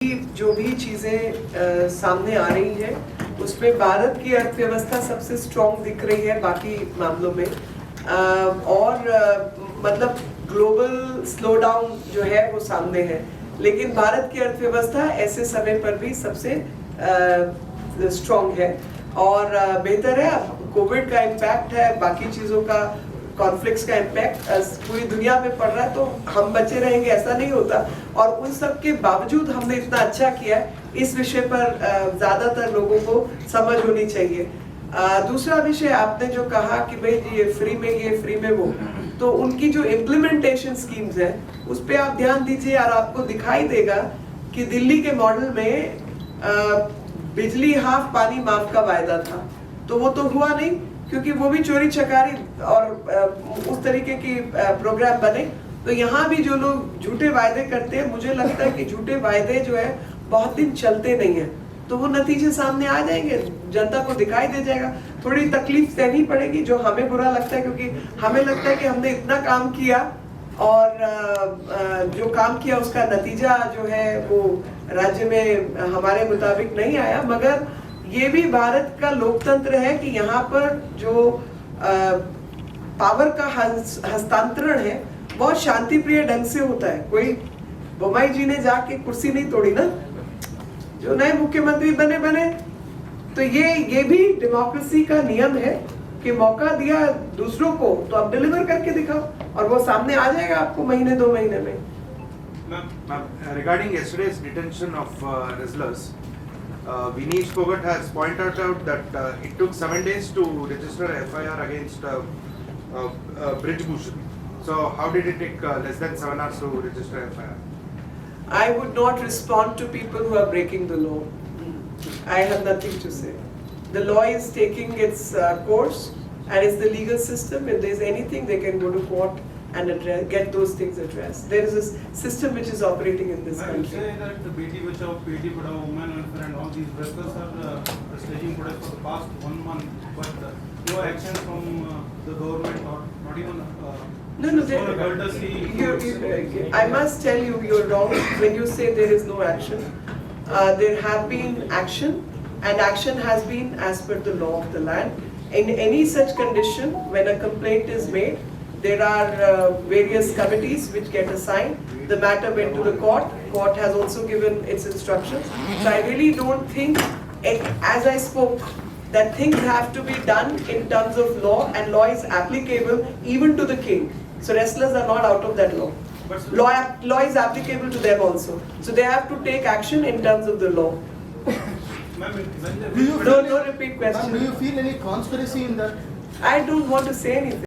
जो भी चीजें सामने आ रही हैं उसमें भारत की अर्थव्यवस्था सबसे स्ट्रॉन्ग दिख रही है बाकी मामलों में मतलब ग्लोबल स्लोडाउन जो है वो सामने है, लेकिन भारत की अर्थव्यवस्था ऐसे समय पर भी सबसे स्ट्रॉन्ग है और बेहतर है। कोविड का इम्पैक्ट है, बाकी चीज़ों का, कॉन्फ्लिक्ट्स का इम्पैक्ट पूरी दुनिया में पड़ रहा है, तो हम बचे रहेंगे ऐसा नहीं होता। और उन सब के बावजूद हमने इतना अच्छा किया है, इस विषय पर ज़्यादातर लोगों को समझ होनी चाहिए। दूसरा विषय आपने जो कहा कि भाई ये फ्री में ये फ्री में वो, तो उनकी जो इम्प्लीमेंटेशन स्कीम्स है उस पर आप ध्यान दीजिए और आपको दिखाई देगा कि दिल्ली के मॉडल में बिजली हाफ पानी माफ का वायदा था, तो वो तो हुआ नहीं क्योंकि वो भी चोरी चकारी और उस तरीके की प्रोग्राम बने। तो यहाँ भी जो लोग झूठे वायदे करते हैं, मुझे लगता है कि झूठे वायदे जो है बहुत दिन चलते नहीं है, तो वो नतीजे सामने आ जाएंगे, जनता को दिखाई दे जाएगा। थोड़ी तकलीफ सहनी पड़ेगी, जो हमें बुरा लगता है क्योंकि हमें लगता है कि हमने इतना काम किया और जो काम किया उसका नतीजा जो है वो राज्य में हमारे मुताबिक नहीं आया। मगर ये भी भारत का लोकतंत्र है कि यहाँ पर जो पावर का हस्तांतरण है बहुत शांति प्रिय ढंग से होता है। कोई बोम्मई जी ने जाके कुर्सी नहीं तोड़ी ना, जो नए मुख्यमंत्री बने तो ये भी डेमोक्रेसी का नियम है कि मौका दिया दूसरों को तो आप डिलीवर करके दिखाओ और वो सामने आ जाएगा आपको महीने 2 महीने में। Regarding yesterday's detention of wrestlers, Vinesh Phogat has pointed out that it took 7 days to register a FIR against Brij Bhushan. So how did it take less than 7 hours to register a FIR? I would not respond to people who are breaking the law. I have nothing to say. The law is taking its course and it's the legal system. If there is anything, they can go to court and get those things addressed. There is a system which is operating in this country. I say that the Beti Bachao, Beti Padhao, Women Welfare and all these wrestlers are staging protests for the past 1 month, but no action from the government or not even I must tell you, you're wrong when you say there is no action. There have been action, and action has been as per the law of the land. In any such condition, when a complaint is made, there are various committees which get assigned. The matter went to the court. Court has also given its instructions. So I really don't think, as I spoke, that things have to be done in terms of law, and law is applicable even to the king. So wrestlers are not out of that law. Law is applicable to them also. So they have to take action in terms of the law. Ma'am, No repeat question. Do you feel any conspiracy in that? I don't want to say anything.